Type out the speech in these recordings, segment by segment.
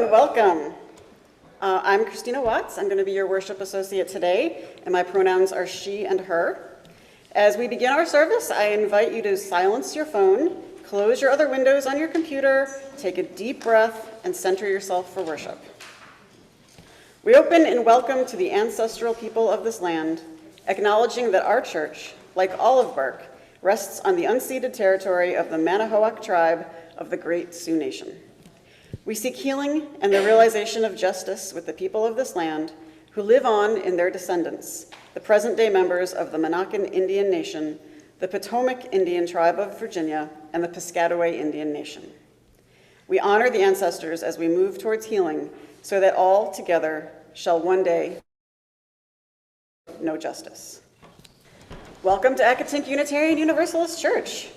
and welcome. I'm Christina Watts. I'm going to be your worship associate today, and my pronouns are she and her. As we begin our service, I invite you to silence your phone, close your other windows on your computer, take a deep breath, and center yourself for worship. We open in welcome to the ancestral people of this land, acknowledging that our church, like Olive Bark, rests on the unceded territory of the Manahoac tribe of the Great Sioux Nation. We seek healing and the realization of justice with the people of this land who live on in their descendants, the present-day members of the Monacan Indian Nation, the Potomac Indian Tribe of Virginia, and the Piscataway Indian Nation. We honor the ancestors as we move towards healing so that all together shall one day know justice. Welcome to Accotink Unitarian Universalist Church.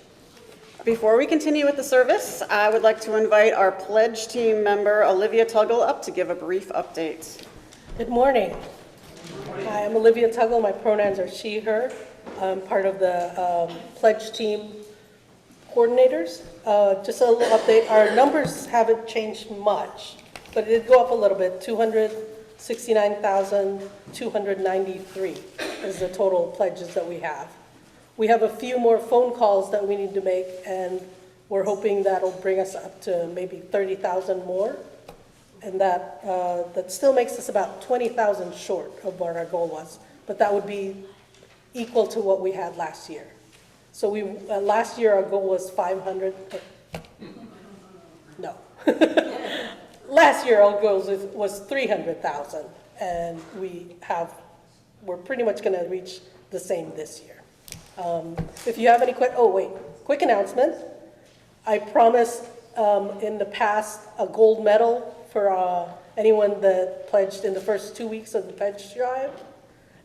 Before we continue with the service, I would like to invite our pledge team member, Olivia Tuggle, up to give a brief update. Good morning. Hi, I'm Olivia Tuggle. My pronouns are she, her. I'm part of the pledge team coordinators. Just a little update. Our numbers haven't changed much, but it did go up a little bit. 269,293 is the total pledges that we have. We have a few more phone calls that we need to make, and we're hoping that'll bring us up to maybe 30,000 more. And that still makes us about 20,000 short of what our goal was. But that would be equal to what we had last year. So last year our goal was 500. No. Last year our goal was 300,000, and we're pretty much going to reach the same this year. If you have any quick announcement. I promised in the past a gold medal for anyone that pledged in the first 2 weeks of the pledge drive,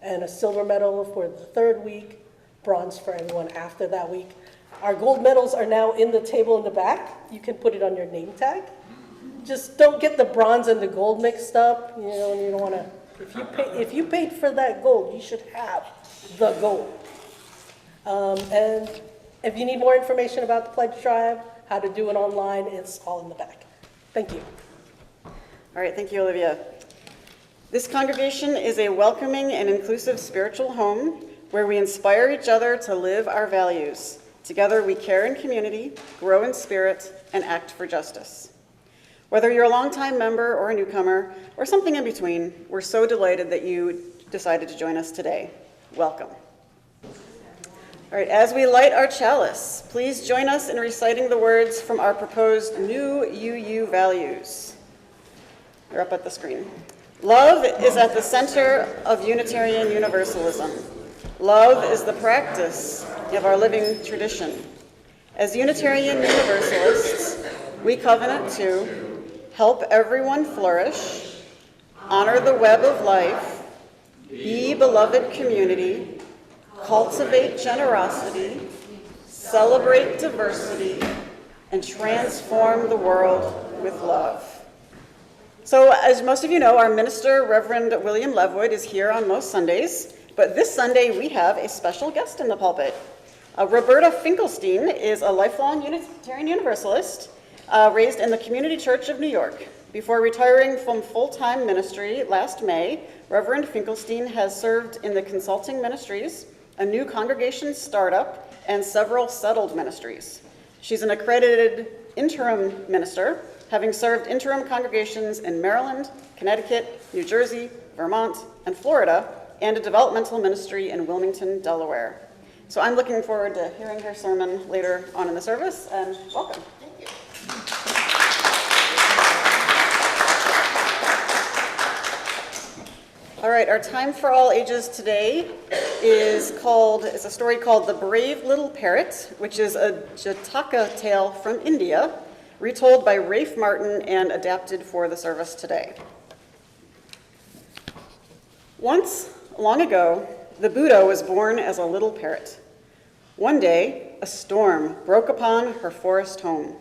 and a silver medal for the third week, bronze for everyone after that week. Our gold medals are now in the table in the back. You can put it on your name tag. Just don't get the bronze and the gold mixed up. You don't want to. If you paid for that gold, you should have the gold. And if you need more information about the pledge drive, how to do it online, it's all in the back. Thank you. All right, thank you, Olivia. This congregation is a welcoming and inclusive spiritual home where we inspire each other to live our values. Together we care in community, grow in spirit, and act for justice. Whether you're a longtime member or a newcomer, or something in between, we're so delighted that you decided to join us today. Welcome. All right, as we light our chalice, please join us in reciting the words from our proposed new UU values. They're up at the screen. Love is at the center of Unitarian Universalism. Love is the practice of our living tradition. As Unitarian Universalists, we covenant to help everyone flourish, honor the web of life, be beloved community, cultivate generosity, celebrate diversity, and transform the world with love. So, as most of you know, our minister, Reverend William Levoyd, is here on most Sundays, but this Sunday we have a special guest in the pulpit. Roberta Finkelstein is a lifelong Unitarian Universalist, raised in the Community Church of New York. Before retiring from full-time ministry last May, Reverend Finkelstein has served in the consulting ministries, a new congregation startup, and several settled ministries. She's an accredited interim minister, having served interim congregations in Maryland, Connecticut, New Jersey, Vermont, and Florida, and a developmental ministry in Wilmington, Delaware. So I'm looking forward to hearing her sermon later on in the service, and welcome. Thank you. All right, our time for all ages today is a story called The Brave Little Parrot, which is a Jataka tale from India, retold by Rafe Martin and adapted for the service today. Once, long ago, the Buddha was born as a little parrot. One day, a storm broke upon her forest home.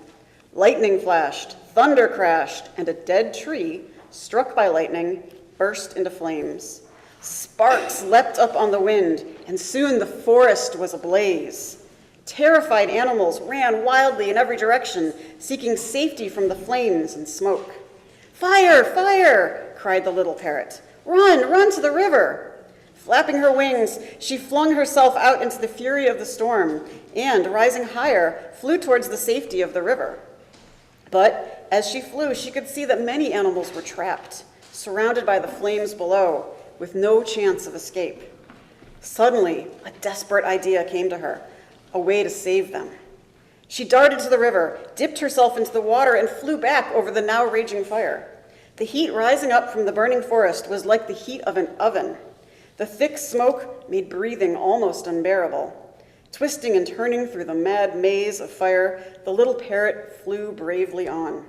Lightning flashed, thunder crashed, and a dead tree, struck by lightning, burst into flames. Sparks leapt up on the wind, and soon the forest was ablaze. Terrified animals ran wildly in every direction, seeking safety from the flames and smoke. "Fire! Fire!" cried the little parrot. "Run! Run to the river!" Flapping her wings, she flung herself out into the fury of the storm and, rising higher, flew towards the safety of the river. But as she flew, she could see that many animals were trapped, surrounded by the flames below, with no chance of escape. Suddenly, a desperate idea came to her, a way to save them. She darted to the river, dipped herself into the water, and flew back over the now raging fire. The heat rising up from the burning forest was like the heat of an oven. The thick smoke made breathing almost unbearable. Twisting and turning through the mad maze of fire, the little parrot flew bravely on.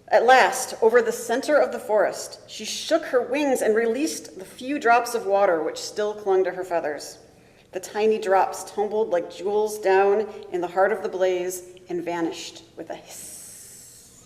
At last, over the center of the forest, she shook her wings and released the few drops of water which still clung to her feathers. The tiny drops tumbled like jewels down in the heart of the blaze and vanished with a hiss.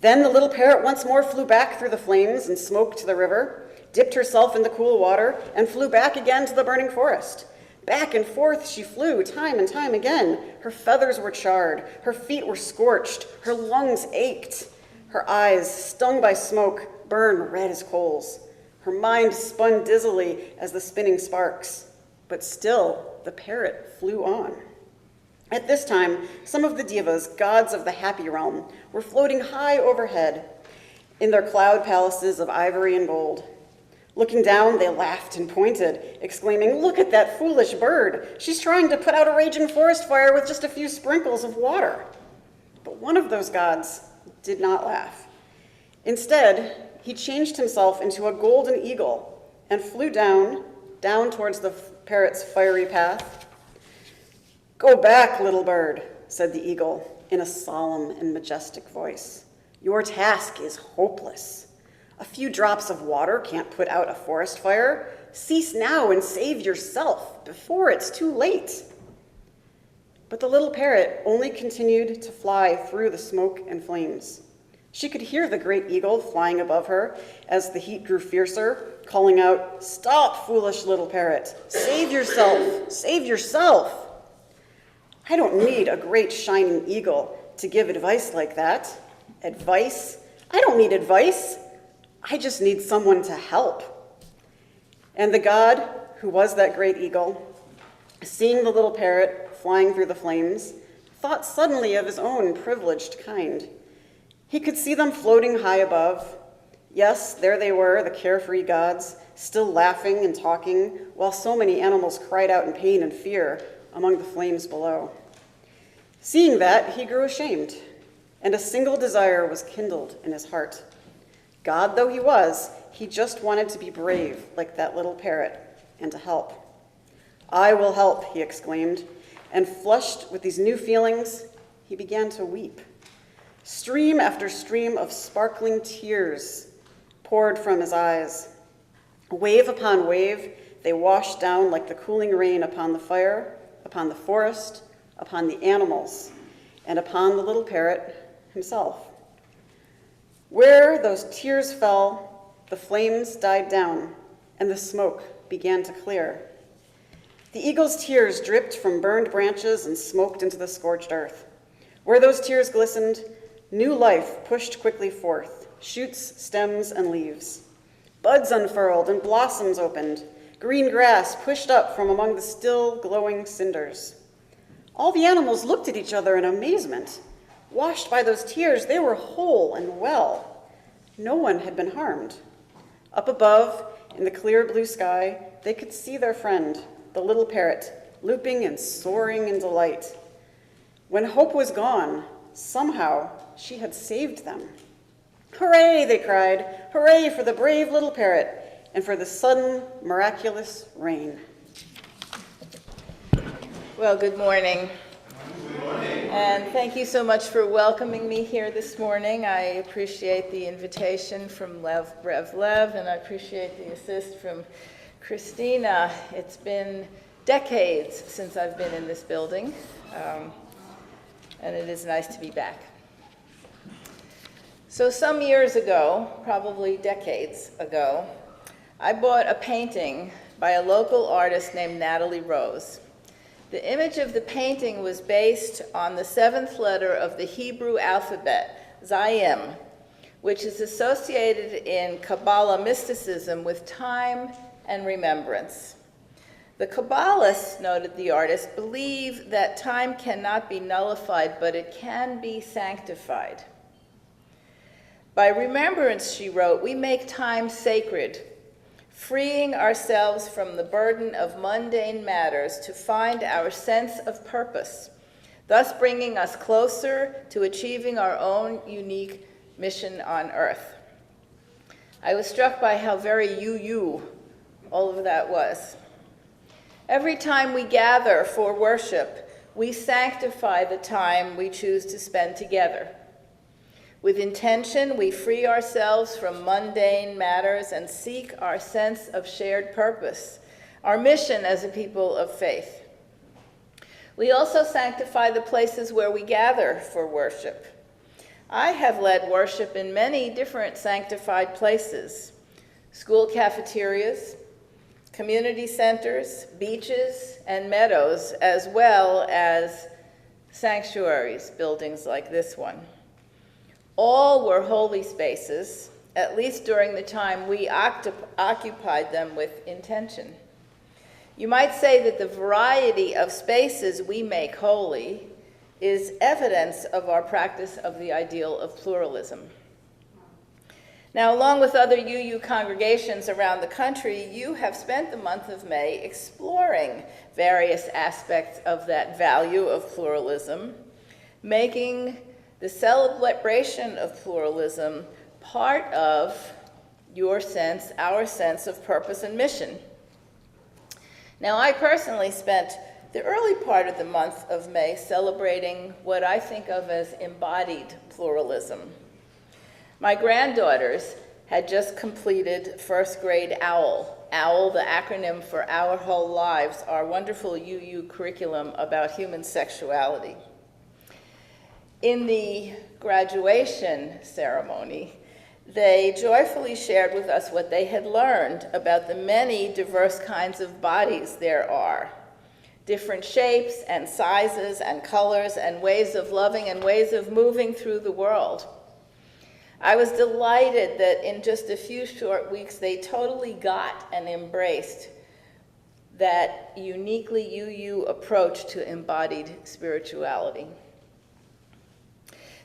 Then the little parrot once more flew back through the flames and smoke to the river, dipped herself in the cool water, and flew back again to the burning forest. Back and forth she flew, time and time again. Her feathers were charred, her feet were scorched, her lungs ached. Her eyes, stung by smoke, burned red as coals. Her mind spun dizzily as the spinning sparks. But still, the parrot flew on. At this time, some of the divas, gods of the happy realm, were floating high overhead in their cloud palaces of ivory and gold. Looking down, they laughed and pointed, exclaiming, "Look at that foolish bird. She's trying to put out a raging forest fire with just a few sprinkles of water." But one of those gods did not laugh. Instead, he changed himself into a golden eagle and flew down towards the parrot's fiery path. "Go back, little bird," said the eagle in a solemn and majestic voice. "Your task is hopeless. A few drops of water can't put out a forest fire. Cease now and save yourself before it's too late." But the little parrot only continued to fly through the smoke and flames. She could hear the great eagle flying above her as the heat grew fiercer, calling out, "Stop, foolish little parrot. Save yourself. Save yourself." "I don't need a great shining eagle to give advice like that." "Advice? I don't need advice. I just need someone to help." And the god, who was that great eagle, seeing the little parrot flying through the flames, thought suddenly of his own privileged kind. He could see them floating high above. Yes, there they were, the carefree gods, still laughing and talking, while so many animals cried out in pain and fear among the flames below. Seeing that, he grew ashamed, and a single desire was kindled in his heart. God though he was, he just wanted to be brave like that little parrot and to help. "I will help," he exclaimed, and flushed with these new feelings, he began to weep. Stream after stream of sparkling tears poured from his eyes. Wave upon wave, they washed down like the cooling rain upon the fire, upon the forest, upon the animals, and upon the little parrot himself. Where those tears fell, the flames died down, and the smoke began to clear. The eagle's tears dripped from burned branches and smoked into the scorched earth. Where those tears glistened, new life pushed quickly forth, shoots, stems, and leaves. Buds unfurled and blossoms opened. Green grass pushed up from among the still glowing cinders. All the animals looked at each other in amazement. Washed by those tears, they were whole and well. No one had been harmed. Up above, in the clear blue sky, they could see their friend, the little parrot, looping and soaring in delight. When hope was gone, somehow she had saved them. "Hooray," they cried. "Hooray for the brave little parrot and for the sudden, miraculous rain." Well, good morning. And thank you so much for welcoming me here this morning. I appreciate the invitation from Rev Lev, and I appreciate the assist from Christina. It's been decades since I've been in this building, and it is nice to be back. So some years ago, probably decades ago, I bought a painting by a local artist named Natalie Rose. The image of the painting was based on the 7th letter of the Hebrew alphabet, Zayim, which is associated in Kabbalah mysticism with time and remembrance. The Kabbalists, noted the artist, believe that time cannot be nullified, but it can be sanctified. By remembrance, she wrote, we make time sacred, freeing ourselves from the burden of mundane matters to find our sense of purpose, thus bringing us closer to achieving our own unique mission on earth. I was struck by how very you all of that was. Every time we gather for worship, we sanctify the time we choose to spend together. With intention, we free ourselves from mundane matters and seek our sense of shared purpose, our mission as a people of faith. We also sanctify the places where we gather for worship. I have led worship in many different sanctified places: school cafeterias, community centers, beaches, and meadows, as well as sanctuaries, buildings like this one. All were holy spaces, at least during the time we occupied them with intention. You might say that the variety of spaces we make holy is evidence of our practice of the ideal of pluralism. Now, along with other UU congregations around the country, you have spent the month of May exploring various aspects of that value of pluralism, making the celebration of pluralism part of your sense, our sense of purpose and mission. Now, I personally spent the early part of the month of May celebrating what I think of as embodied pluralism. My granddaughters had just completed first grade OWL. OWL, the acronym for Our Whole Lives, our wonderful UU curriculum about human sexuality. In the graduation ceremony, they joyfully shared with us what they had learned about the many diverse kinds of bodies there are. Different shapes and sizes and colors and ways of loving and ways of moving through the world. I was delighted that in just a few short weeks they totally got and embraced that uniquely UU approach to embodied spirituality.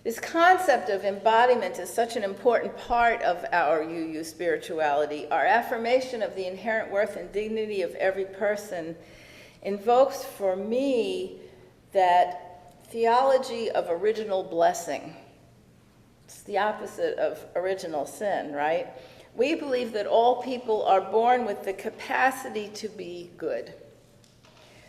This concept of embodiment is such an important part of our UU spirituality. Our affirmation of the inherent worth and dignity of every person invokes for me that theology of original blessing. It's the opposite of original sin, right? We believe that all people are born with the capacity to be good.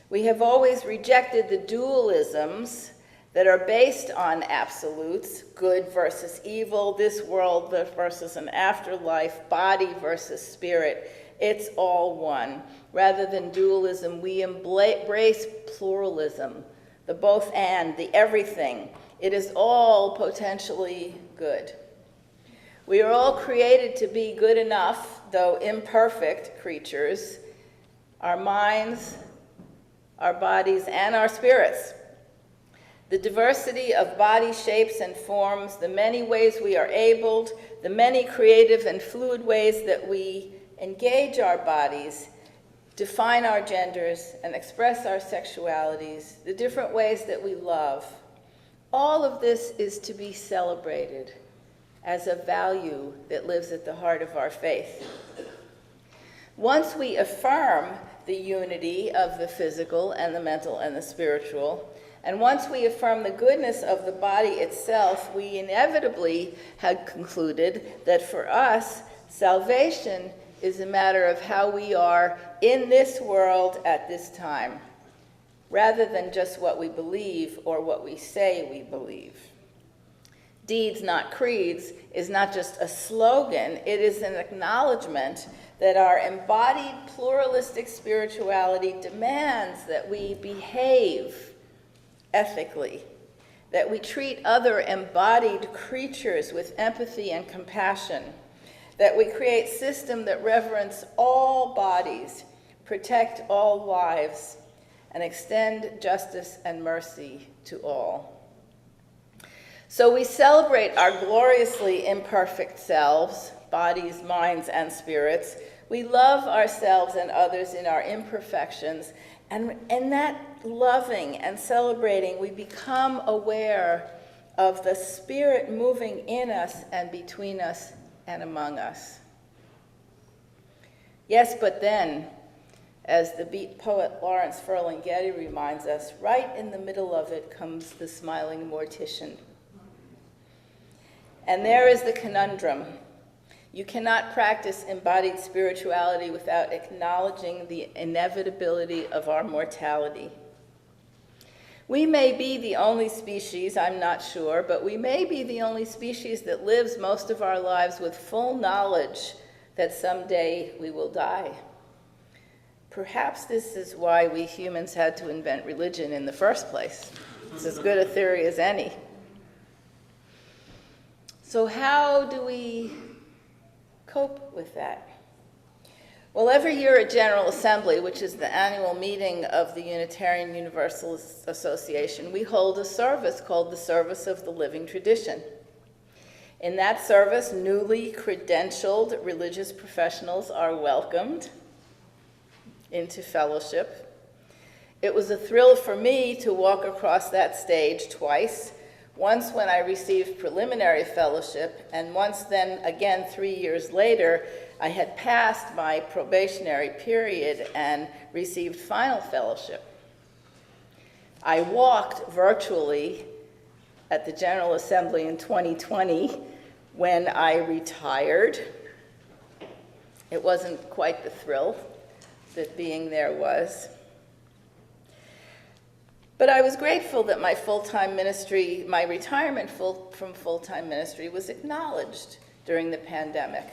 We have always rejected the dualisms that are based on absolutes, good versus evil, this world versus an afterlife, body versus spirit. It's all one. Rather than dualism, we embrace pluralism, the both and, the everything. It is all potentially good. We are all created to be good enough, though imperfect creatures, our minds, our bodies, and our spirits. The diversity of body shapes and forms, the many ways we are abled, the many creative and fluid ways that we engage our bodies, define our genders, and express our sexualities, the different ways that we love. All of this is to be celebrated as a value that lives at the heart of our faith. Once we affirm the unity of the physical and the mental and the spiritual, and once we affirm the goodness of the body itself, we inevitably had concluded that for us, salvation is a matter of how we are in this world at this time, rather than just what we believe or what we say we believe. Deeds, not creeds, is not just a slogan, it is an acknowledgement that our embodied pluralistic spirituality demands that we behave ethically, that we treat other embodied creatures with empathy and compassion, that we create systems that reverence all bodies, protect all lives, and extend justice and mercy to all. So we celebrate our gloriously imperfect selves, bodies, minds, and spirits. We love ourselves and others in our imperfections. And in that loving and celebrating, we become aware of the Spirit moving in us and between us and among us. Yes, but then, as the beat poet Lawrence Ferlinghetti reminds us, right in the middle of it comes the smiling mortician. And there is the conundrum. You cannot practice embodied spirituality without acknowledging the inevitability of our mortality. We may be the only species, I'm not sure, but we may be the only species that lives most of our lives with full knowledge that someday we will die. Perhaps this is why we humans had to invent religion in the first place. It's as good a theory as any. So how do we cope with that? Well, every year at General Assembly, which is the annual meeting of the Unitarian Universalist Association, we hold a service called the Service of the Living Tradition. In that service, newly credentialed religious professionals are welcomed into fellowship. It was a thrill for me to walk across that stage twice, once when I received preliminary fellowship, and once then again 3 years later, I had passed my probationary period and received final fellowship. I walked virtually at the General Assembly in 2020 when I retired. It wasn't quite the thrill that being there was. But I was grateful that my full-time ministry, my retirement from full-time ministry was acknowledged during the pandemic.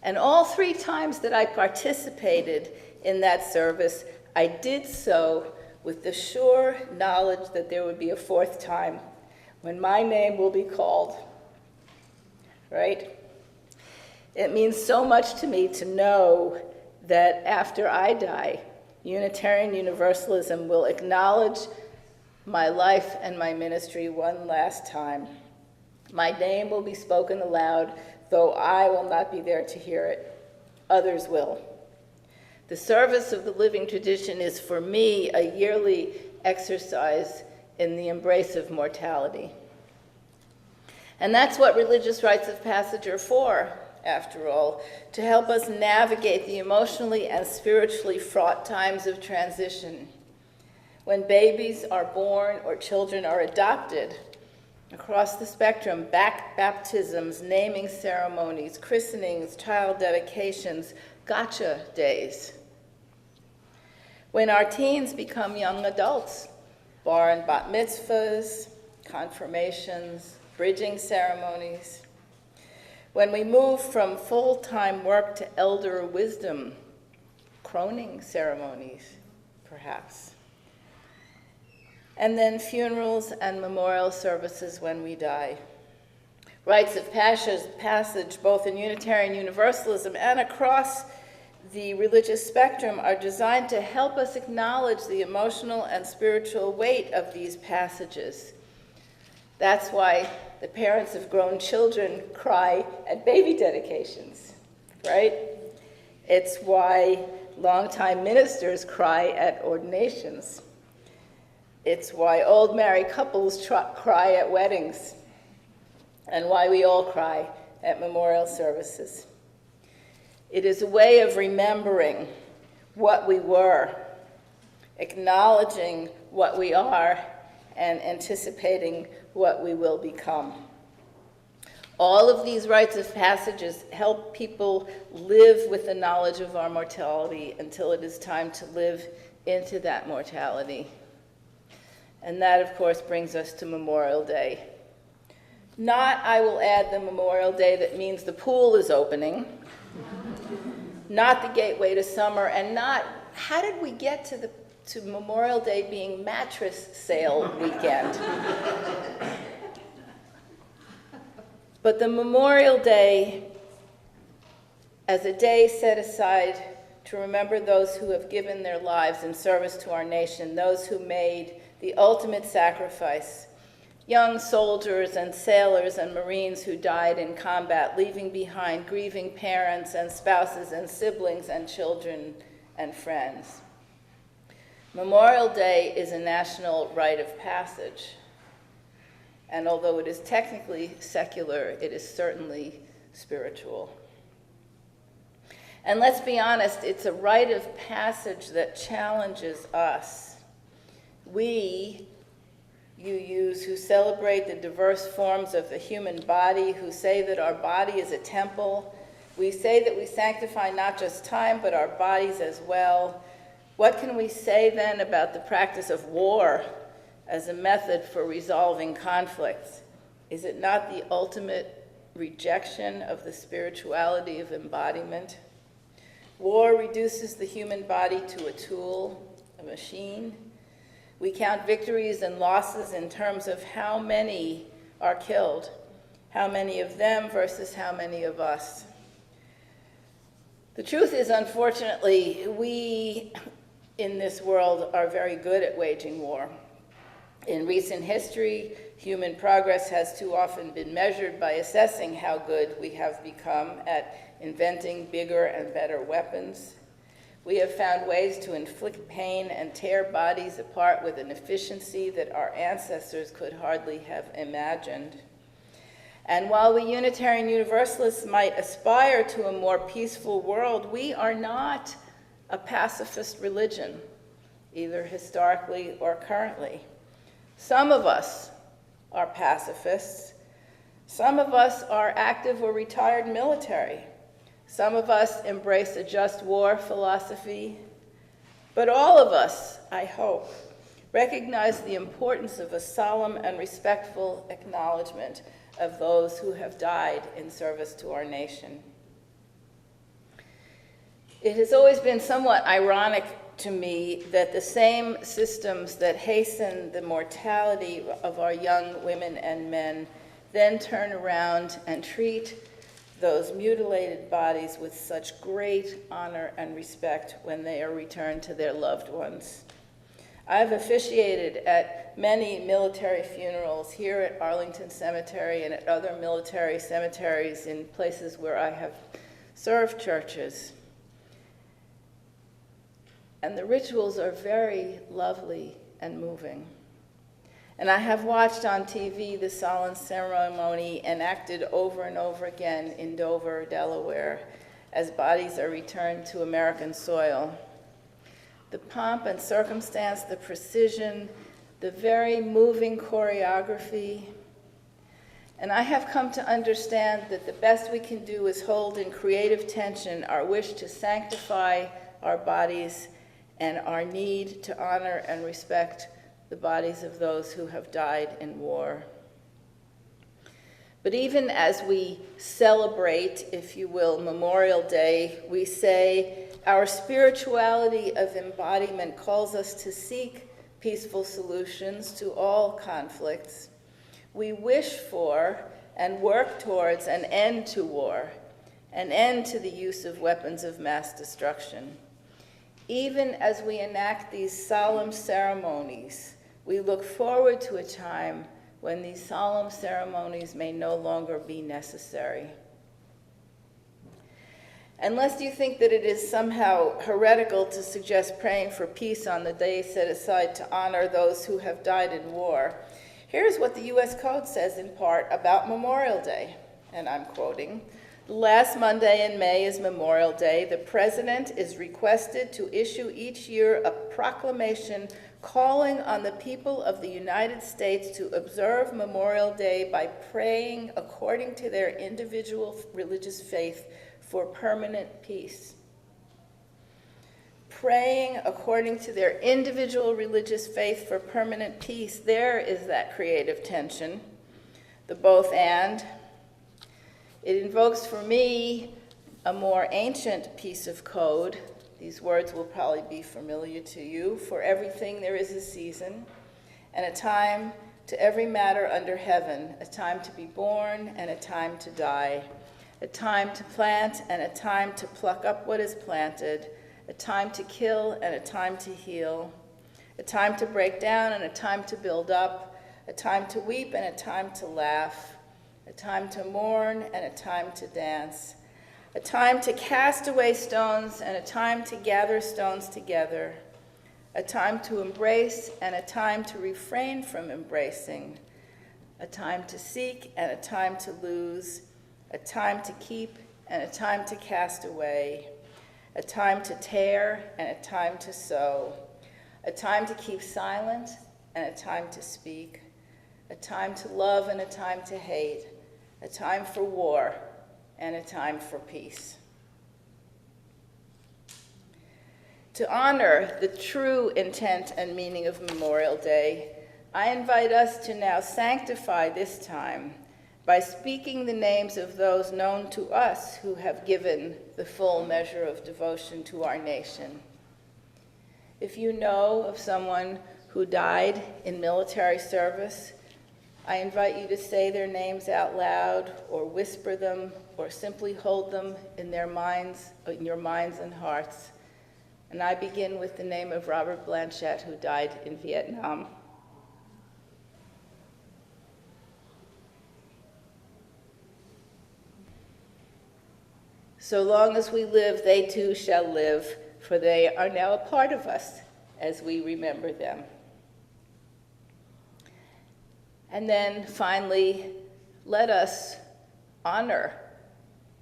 And all 3 times that I participated in that service, I did so with the sure knowledge that there would be a 4th time when my name will be called, right? It means so much to me to know that after I die, Unitarian Universalism will acknowledge my life and my ministry one last time. My name will be spoken aloud, though I will not be there to hear it. Others will. The service of the living tradition is for me a yearly exercise in the embrace of mortality. And that's what religious rites of passage are for, after all, to help us navigate the emotionally and spiritually fraught times of transition. When babies are born or children are adopted, across the spectrum, baptisms, naming ceremonies, christenings, child dedications, gotcha days. When our teens become young adults, bar and bat mitzvahs, confirmations, bridging ceremonies. When we move from full-time work to elder wisdom, croning ceremonies, perhaps. And then funerals and memorial services when we die. Rites of passage, both in Unitarian Universalism and across the religious spectrum, are designed to help us acknowledge the emotional and spiritual weight of these passages. That's why the parents of grown children cry at baby dedications, right? It's why longtime ministers cry at ordinations. It's why old married couples cry at weddings, and why we all cry at memorial services. It is a way of remembering what we were, acknowledging what we are, and anticipating what we will become. All of these rites of passages help people live with the knowledge of our mortality until it is time to live into that mortality. And that, of course, brings us to Memorial Day. Not, I will add, the Memorial Day that means the pool is opening, not the gateway to summer, and not, how did we get to Memorial Day being mattress sale weekend? But the Memorial Day as a day set aside to remember those who have given their lives in service to our nation, those who made the ultimate sacrifice, young soldiers and sailors and Marines who died in combat, leaving behind grieving parents and spouses and siblings and children and friends. Memorial Day is a national rite of passage, and although it is technically secular, it is certainly spiritual. And let's be honest, it's a rite of passage that challenges us. We, UUs, who celebrate the diverse forms of the human body, who say that our body is a temple, we say that we sanctify not just time, but our bodies as well. What can we say then about the practice of war as a method for resolving conflicts? Is it not the ultimate rejection of the spirituality of embodiment? War reduces the human body to a tool, a machine. We count victories and losses in terms of how many are killed, how many of them versus how many of us. The truth is, unfortunately, we in this world are very good at waging war. In recent history, human progress has too often been measured by assessing how good we have become at inventing bigger and better weapons. We have found ways to inflict pain and tear bodies apart with an efficiency that our ancestors could hardly have imagined. And while we Unitarian Universalists might aspire to a more peaceful world, we are not a pacifist religion, either historically or currently. Some of us are pacifists. Some of us are active or retired military. Some of us embrace a just war philosophy. But all of us, I hope, recognize the importance of a solemn and respectful acknowledgment of those who have died in service to our nation. It has always been somewhat ironic to me that the same systems that hasten the mortality of our young women and men then turn around and treat those mutilated bodies with such great honor and respect when they are returned to their loved ones. I've officiated at many military funerals here at Arlington Cemetery and at other military cemeteries in places where I have served churches. And the rituals are very lovely and moving. And I have watched on TV the solemn ceremony enacted over and over again in Dover, Delaware, as bodies are returned to American soil. The pomp and circumstance, the precision, the very moving choreography. And I have come to understand that the best we can do is hold in creative tension our wish to sanctify our bodies and our need to honor and respect the bodies of those who have died in war. But even as we celebrate, if you will, Memorial Day, we say our spirituality of embodiment calls us to seek peaceful solutions to all conflicts. We wish for and work towards an end to war, an end to the use of weapons of mass destruction. Even as we enact these solemn ceremonies, we look forward to a time when these solemn ceremonies may no longer be necessary. Unless you think that it is somehow heretical to suggest praying for peace on the day set aside to honor those who have died in war, here's what the U.S. Code says in part about Memorial Day, and I'm quoting, "The last Monday in May is Memorial Day. The President is requested to issue each year a proclamation calling on the people of the United States to observe Memorial Day by praying according to their individual religious faith for permanent peace." Praying according to their individual religious faith for permanent peace. There is that creative tension, the both and. It invokes for me a more ancient piece of code. These words will probably be familiar to you. For everything there is a season, and a time to every matter under heaven, a time to be born and a time to die, a time to plant and a time to pluck up what is planted, a time to kill and a time to heal, a time to break down and a time to build up, a time to weep and a time to laugh, a time to mourn and a time to dance, a time to cast away stones and a time to gather stones together, a time to embrace and a time to refrain from embracing, a time to seek and a time to lose, a time to keep and a time to cast away, a time to tear and a time to sow, a time to keep silent and a time to speak, a time to love and a time to hate, a time for war and a time for peace. To honor the true intent and meaning of Memorial Day, I invite us to now sanctify this time by speaking the names of those known to us who have given the full measure of devotion to our nation. If you know of someone who died in military service, I invite you to say their names out loud or whisper them or simply hold them in your minds and hearts. And I begin with the name of Robert Blanchette, who died in Vietnam. So long as we live, they too shall live, for they are now a part of us as we remember them. And then finally, let us honor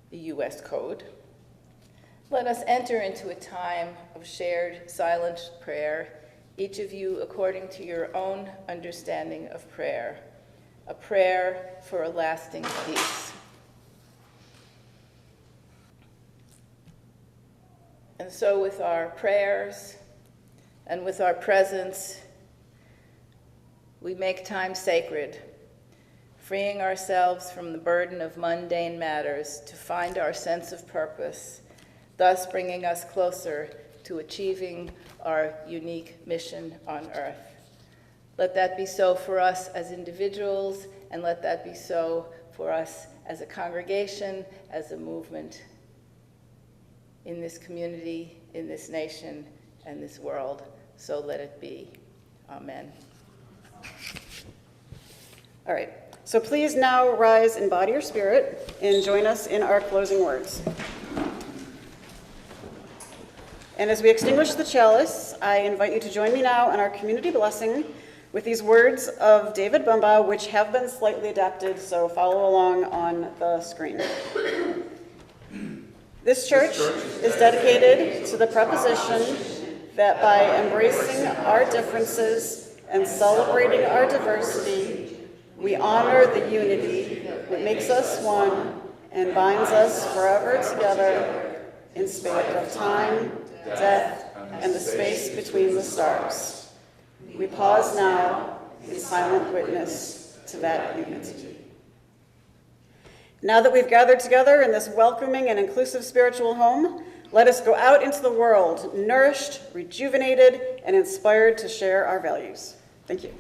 the U.S. Code. Let us enter into a time of shared silent prayer, each of you according to your own understanding of prayer, a prayer for a lasting peace. And so with our prayers and with our presence, we make time sacred, freeing ourselves from the burden of mundane matters to find our sense of purpose, thus bringing us closer to achieving our unique mission on earth. Let that be so for us as individuals, and let that be so for us as a congregation, as a movement in this community, in this nation, and this world. So let it be. Amen. All right, so please now rise in body or spirit and join us in our closing words. And as we extinguish the chalice, I invite you to join me now in our community blessing with these words of David Bumbaugh, which have been slightly adapted, so follow along on the screen. This church is dedicated to the proposition that by embracing our differences and celebrating our diversity, we honor the unity that makes us one and binds us forever together in spite of time, death, and the space between the stars. We pause now in silent witness to that unity. Now that we've gathered together in this welcoming and inclusive spiritual home, let us go out into the world, nourished, rejuvenated, and inspired to share our values. Thank you.